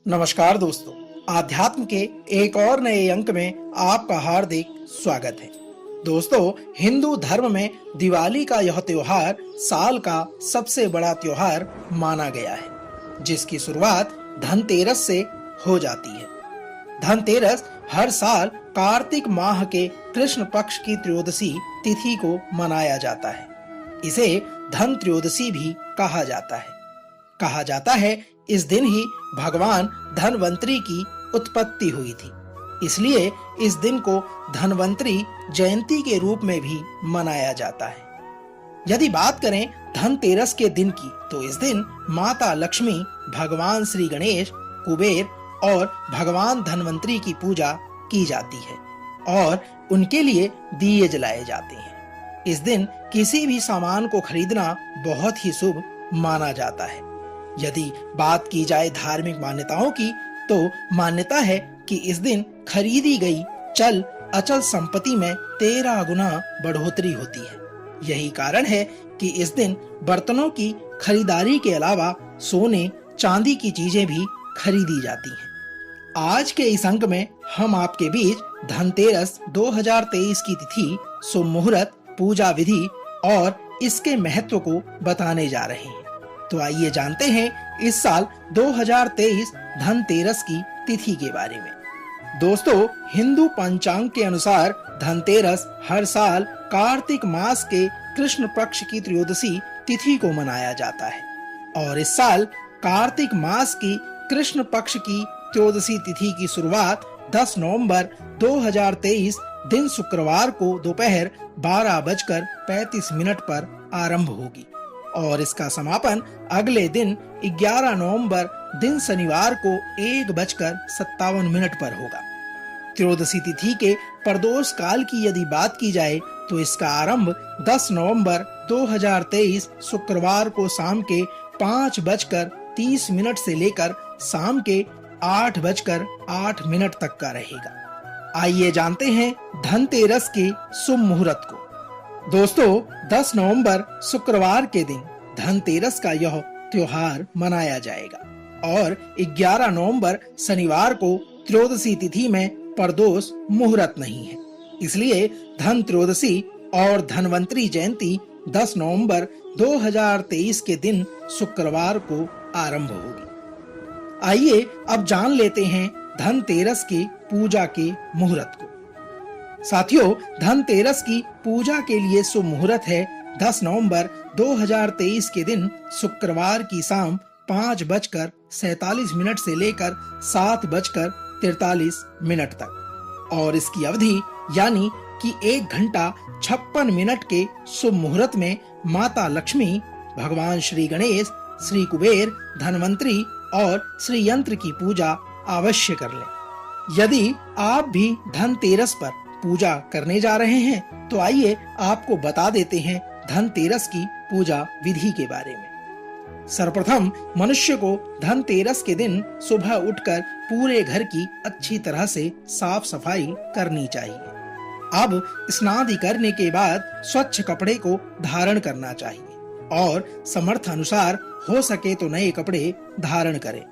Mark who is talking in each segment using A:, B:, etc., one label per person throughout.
A: नमस्कार दोस्तों, आध्यात्म के एक और नए अंक में आपका हार्दिक स्वागत है। दोस्तों, हिंदू धर्म में दिवाली का यह त्योहार साल का सबसे बड़ा त्योहार माना गया है, जिसकी शुरुआत धनतेरस से हो जाती है। धनतेरस हर साल कार्तिक माह के कृष्ण पक्ष की त्रयोदशी तिथि को मनाया जाता है। इसे धन त्रयोदशी भी कहा जाता है इस दिन ही भगवान धनवंतरी की उत्पत्ति हुई थी, इसलिए इस दिन को धनवंतरी जयंती के रूप में भी मनाया जाता है। यदि बात करें धनतेरस के दिन की, तो इस दिन माता लक्ष्मी, भगवान श्री गणेश, कुबेर और भगवान धनवंतरी की पूजा की जाती है और उनके लिए दिए जलाए जाते हैं। इस दिन किसी भी सामान को खरीदना बहुत ही शुभ माना जाता है। यदि बात की जाए धार्मिक मान्यताओं की, तो मान्यता है कि इस दिन खरीदी गई चल अचल संपत्ति में 13 गुना बढ़ोतरी होती है। यही कारण है कि इस दिन बर्तनों की खरीदारी के अलावा सोने चांदी की चीजें भी खरीदी जाती हैं। आज के इस अंक में हम आपके बीच धनतेरस 2023 की तिथि, शुभ मुहूर्त, पूजा विधि और इसके महत्व को बताने जा रहे हैं। तो आइए जानते हैं इस साल 2023 धनतेरस की तिथि के बारे में। दोस्तों, हिंदू पंचांग के अनुसार धनतेरस हर साल कार्तिक मास के कृष्ण पक्ष की त्रयोदशी तिथि को मनाया जाता है और इस साल कार्तिक मास की कृष्ण पक्ष की त्रयोदशी तिथि की शुरुआत 10 नवंबर 2023 दिन शुक्रवार को दोपहर 12:35 पर आरंभ होगी और इसका समापन अगले दिन 11 नवंबर दिन शनिवार को 1:57 पर होगा। त्रयोदशी तिथि के प्रदोष काल की यदि बात की जाए, तो इसका आरंभ 10 नवंबर 2023 शुक्रवार को शाम के 5:30 से लेकर शाम के 8:08 तक का रहेगा। आइए जानते हैं धनतेरस के शुभ मुहूर्त को। दोस्तों, 10 नवंबर शुक्रवार के दिन धनतेरस का यह त्योहार मनाया जाएगा और 11 नवंबर शनिवार को त्रयोदशी तिथि में प्रदोष मुहूर्त नहीं है, इसलिए धन त्रयोदशी और धनवंतरी जयंती 10 नवंबर 2023 के दिन शुक्रवार को आरंभ होगी। आइए अब जान लेते हैं धनतेरस की पूजा के मुहूर्त को। साथियों, धनतेरस की पूजा के लिए शुभ मुहूर्त है 10 नवंबर 2023 के दिन शुक्रवार की शाम 5:47 से लेकर 7:43 तक और इसकी अवधि यानी कि 1 घंटा 56 मिनट के शुभ मुहूर्त में माता लक्ष्मी, भगवान श्री गणेश, श्री कुबेर, धनवंतरी और श्री यंत्र की पूजा अवश्य कर लें। यदि आप भी धनतेरस पर पूजा करने जा रहे हैं, तो आइए आपको बता देते हैं धनतेरस की पूजा विधि के बारे में। सर्वप्रथम मनुष्य को धनतेरस के दिन सुबह उठकर पूरे घर की अच्छी तरह से साफ सफाई करनी चाहिए। अब स्नान करने के बाद स्वच्छ कपड़े को धारण करना चाहिए और समर्थ अनुसार हो सके तो नए कपड़े धारण करें।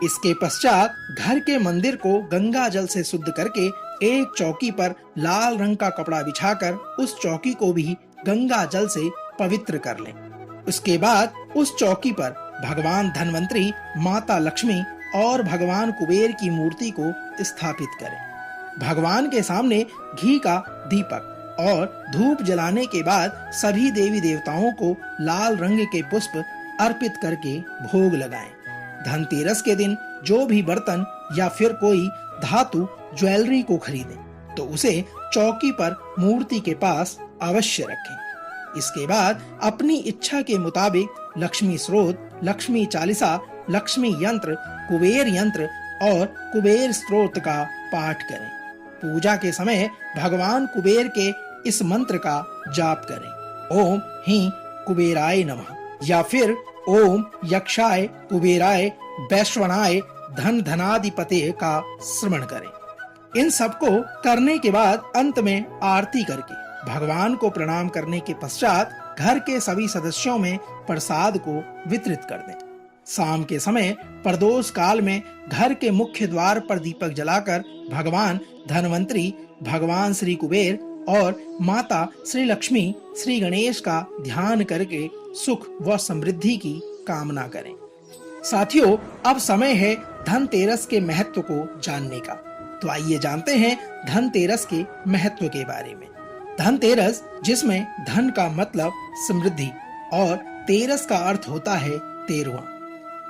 A: इसके पश्चात घर के मंदिर को गंगा जल से शुद्ध करके एक चौकी पर लाल रंग का कपड़ा बिछाकर उस चौकी को भी गंगा जल से पवित्र कर लें। उसके बाद उस चौकी पर भगवान धनवंतरी, माता लक्ष्मी और भगवान कुबेर की मूर्ति को स्थापित करें। भगवान के सामने घी का दीपक और धूप जलाने के बाद सभी देवी देवताओं को लाल रंग के पुष्प अर्पित करके भोग लगाएं। धनतेरस के दिन जो भी बर्तन या फिर कोई धातु ज्वेलरी को खरीदें, तो उसे चौकी पर मूर्ति के पास अवश्य रखें। इसके बाद अपनी इच्छा के मुताबिक लक्ष्मी स्रोत, लक्ष्मी चालीसा, लक्ष्मी यंत्र, कुबेर यंत्र और कुबेर स्त्रोत का पाठ करें। पूजा के समय भगवान कुबेर के इस मंत्र का जाप करें। ओम ही कुबेराय नमः या फिर ओम यक्षाय कुबेराय वैश्वनाय धन धनाधिपते का श्रवण करें। इन सबको करने के बाद अंत में आरती करके भगवान को प्रणाम करने के पश्चात घर के सभी सदस्यों में प्रसाद को वितरित कर दें। शाम के समय प्रदोष काल में घर के मुख्य द्वार पर दीपक जलाकर भगवान धनवंतरी, भगवान श्री कुबेर और माता श्री लक्ष्मी, श्री गणेश का ध्यान करके सुख व समृद्धि की कामना करें। साथियों, अब समय है धनतेरस के महत्व को जानने का। तो आइए जानते हैं धनतेरस के महत्व के बारे में। धनतेरस, जिसमें धन का मतलब समृद्धि और तेरस का अर्थ होता है 13वां।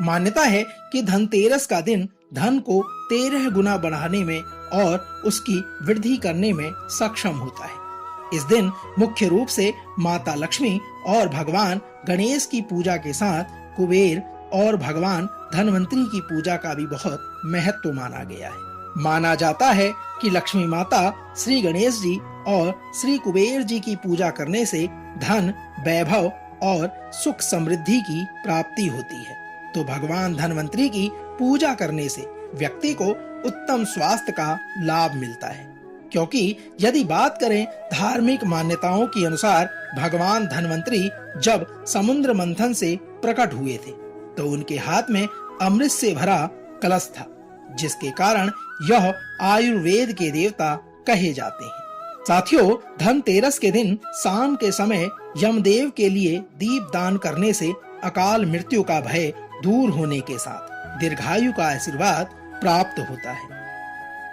A: मान्यता है कि धनतेरस का दिन धन को 13 गुना बढ़ाने में और उसकी वृद्धि करने में सक्षम होता है। इस दिन मुख्य रूप से माता लक्ष्मी और भगवान गणेश की पूजा के साथ कुबेर और भगवान धनवंतरी की पूजा का भी बहुत महत्व माना गया है। माना जाता है कि लक्ष्मी माता, श्री गणेश जी और श्री कुबेर जी की पूजा करने से धन, वैभव और सुख समृद्धि की प्राप्ति होती है। तो भगवान धनवंतरी की पूजा करने से व्यक्ति को उत्तम स्वास्थ्य का लाभ मिलता है, क्योंकि यदि बात करें धार्मिक मान्यताओं के अनुसार भगवान धनवंतरी जब समुद्र मंथन से प्रकट हुए थे तो उनके हाथ में अमृत से भरा कलश था, जिसके कारण यह आयुर्वेद के देवता कहे जाते हैं। साथियों, धनतेरस के दिन शाम के समय यमदेव के लिए दीप दान करने से अकाल मृत्यु का भय दूर होने के साथ दीर्घायु का आशीर्वाद प्राप्त होता है।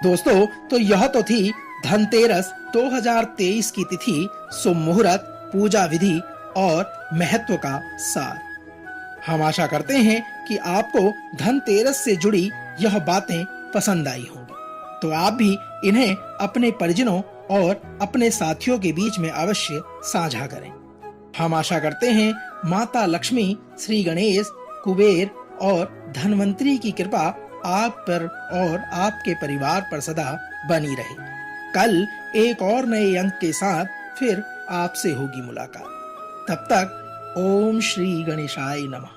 A: दोस्तों, तो यह तो थी धनतेरस 2023 की तिथि, शुभ मुहूर्त, पूजा विधि और महत्व का सार। हम आशा करते हैं कि आपको धनतेरस से जुड़ी यह बातें पसंद आई होंगी। तो आप भी इन्हें अपने परिजनों और अपने साथियों के बीच में अवश्य साझा करें। हम आशा करते हैं माता लक्ष्मी, श्री गणेश, कुबेर और धनवंतरी की कृपा आप पर और आपके परिवार पर सदा बनी रहे। कल एक और नए अंक के साथ फिर आपसे होगी मुलाकात। तब तक ओम श्री गणेशाय नमः।